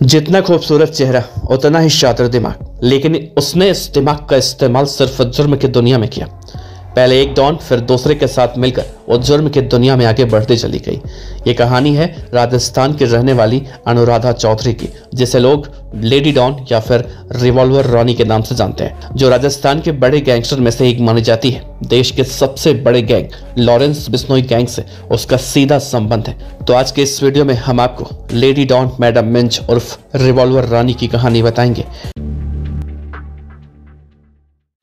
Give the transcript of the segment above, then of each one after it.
जितना खूबसूरत चेहरा उतना ही शातिर दिमाग, लेकिन उसने इस दिमाग का इस्तेमाल सिर्फ जुर्म की दुनिया में किया। पहले एक डॉन फिर दूसरे के साथ मिलकर वो जुर्म की दुनिया में आगे बढ़ती चली गई। ये कहानी है राजस्थान की रहने वाली अनुराधा चौधरी की, जिसे लोग लेडी डॉन या फिर रिवॉल्वर रानी के नाम से जानते हैं, जो राजस्थान के बड़े गैंगस्टर में से एक मानी जाती है। देश के सबसे बड़े गैंग लॉरेंस बिश्नोई गैंग से उसका सीधा संबंध है। तो आज के इस वीडियो में हम आपको लेडी डॉन मैडम मिंज उर्फ रिवॉल्वर रानी की कहानी बताएंगे।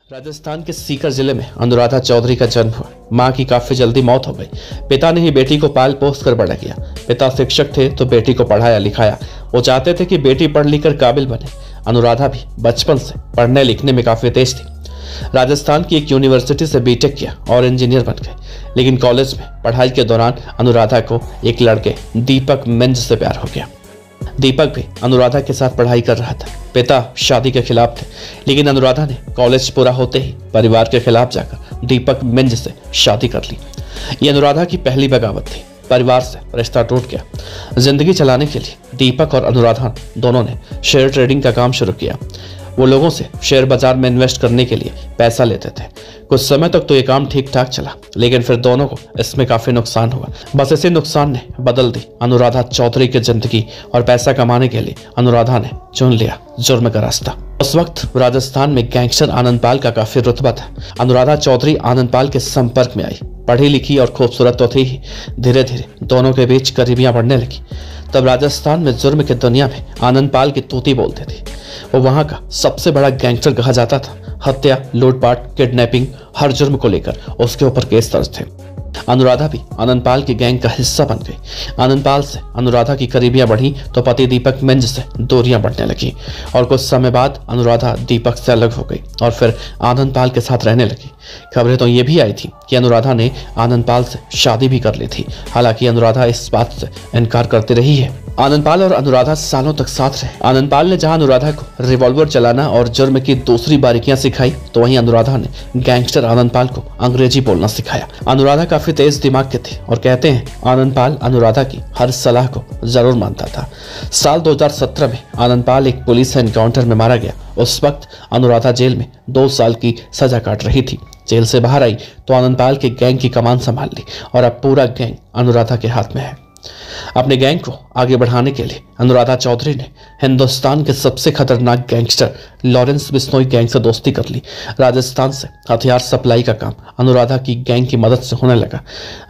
राजस्थान के सीकर जिले में अनुराधा चौधरी का जन्म हुआ। मां की काफी जल्दी मौत हो गई। पिता ने ही बेटी को पाल पोस कर बड़ा किया। पिता शिक्षक थे तो बेटी को पढ़ाया लिखाया। वो चाहते थे कि बेटी पढ़ लिख कर काबिल बने। अनुराधा भी बचपन से पढ़ने लिखने में काफी तेज थी। राजस्थान की एक यूनिवर्सिटी से बीटेक किया और इंजीनियर बन गए। लेकिन कॉलेज में पढ़ाई के दौरान अनुराधा को एक लड़के दीपक मिंज से प्यार हो गया। दीपक भी अनुराधा के साथ पढ़ाई कर रहा था। पिता शादी के खिलाफ थे, लेकिन अनुराधा ने कॉलेज पूरा होते ही परिवार के खिलाफ जाकर दीपक मिंज से शादी कर ली। ये अनुराधा की पहली बगावत थी। परिवार से रिश्ता टूट गया। जिंदगी चलाने के लिए दीपक और अनुराधा दोनों ने शेयर ट्रेडिंग का काम शुरू किया। वो लोगों से शेयर बाजार में इन्वेस्ट करने के लिए पैसा लेते थे। कुछ समय तक तो ये काम ठीक ठाक चला, लेकिन फिर दोनों को इसमें काफी नुकसान हुआ। बस इसी नुकसान ने बदल दी अनुराधा चौधरी की जिंदगी, और पैसा कमाने के लिए अनुराधा ने चुन लिया जुर्म का रास्ता। उस वक्त राजस्थान में गैंगस्टर आनंदपाल का काफी रुतबा था। अनुराधा चौधरी आनंदपाल के संपर्क में आई। पढ़ी लिखी और खूबसूरत तो थी ही, धीरे धीरे दोनों के बीच करीबियां बढ़ने लगी। तब राजस्थान में जुर्म की दुनिया में आनंदपाल की तूती बोलते थे। वो वहां का सबसे बड़ा गैंगस्टर कहा जाता था। हत्या, लूटपाट, किडनैपिंग, हर जुर्म को लेकर उसके ऊपर केस दर्ज थे। अनुराधा भी आनंदपाल की गैंग का हिस्सा बन गई। आनंदपाल से अनुराधा की करीबियां बढ़ी तो पति दीपक मिंज से दूरियां बढ़ने लगी, और कुछ समय बाद अनुराधा दीपक से अलग हो गई और फिर आनंदपाल के साथ रहने लगी। खबरें तो ये भी आई थी कि अनुराधा ने आनंदपाल से शादी भी कर ली थी। हालांकि अनुराधा इस बात से इनकार करती रही है। आनंदपाल और अनुराधा सालों तक साथ रहे। आनंदपाल ने जहां अनुराधा को रिवॉल्वर चलाना और जुर्म की दूसरी बारीकियां सिखाई, तो वहीं अनुराधा ने गैंगस्टर आनंदपाल को अंग्रेजी बोलना सिखाया। अनुराधा काफी तेज दिमाग के थे, और कहते हैं आनंदपाल अनुराधा की हर सलाह को जरूर मानता था। साल 2017 में आनंदपाल एक पुलिस एनकाउंटर में मारा गया। उस वक्त अनुराधा जेल में 2 साल की सजा काट रही थी। जेल से बाहर आई तो आनंदपाल के गैंग की कमान संभाल ली, और अब पूरा गैंग अनुराधा के हाथ में है। अपने गैंग को आगे बढ़ाने के लिए अनुराधा चौधरी ने हिंदुस्तान के सबसे खतरनाक गैंगस्टर लॉरेंस बिश्नोई गैंग से दोस्ती कर ली। राजस्थान से हथियार सप्लाई का काम अनुराधा की गैंग की मदद से होने लगा।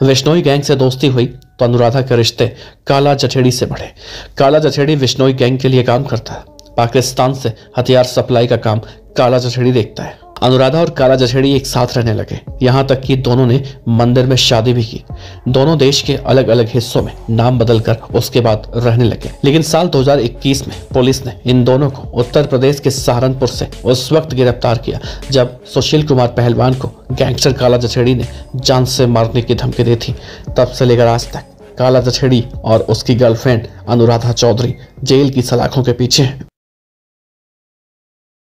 बिश्नोई गैंग से दोस्ती हुई तो अनुराधा के रिश्ते काला जठेड़ी से बढ़े। काला जठेड़ी बिश्नोई गैंग के लिए काम करता है। पाकिस्तान से हथियार सप्लाई का काम काला जठेड़ी देखता है। अनुराधा और काला जठेड़ी एक साथ रहने लगे, यहाँ तक कि दोनों ने मंदिर में शादी भी की। दोनों देश के अलग अलग हिस्सों में नाम बदलकर उसके बाद रहने लगे। लेकिन साल 2021 में पुलिस ने इन दोनों को उत्तर प्रदेश के सहारनपुर से उस वक्त गिरफ्तार किया जब सुशील कुमार पहलवान को गैंगस्टर काला जठेड़ी ने जान से मारने की धमकी दी थी। तब से लेकर आज तक काला जठेड़ी और उसकी गर्लफ्रेंड अनुराधा चौधरी जेल की सलाखों के पीछे है।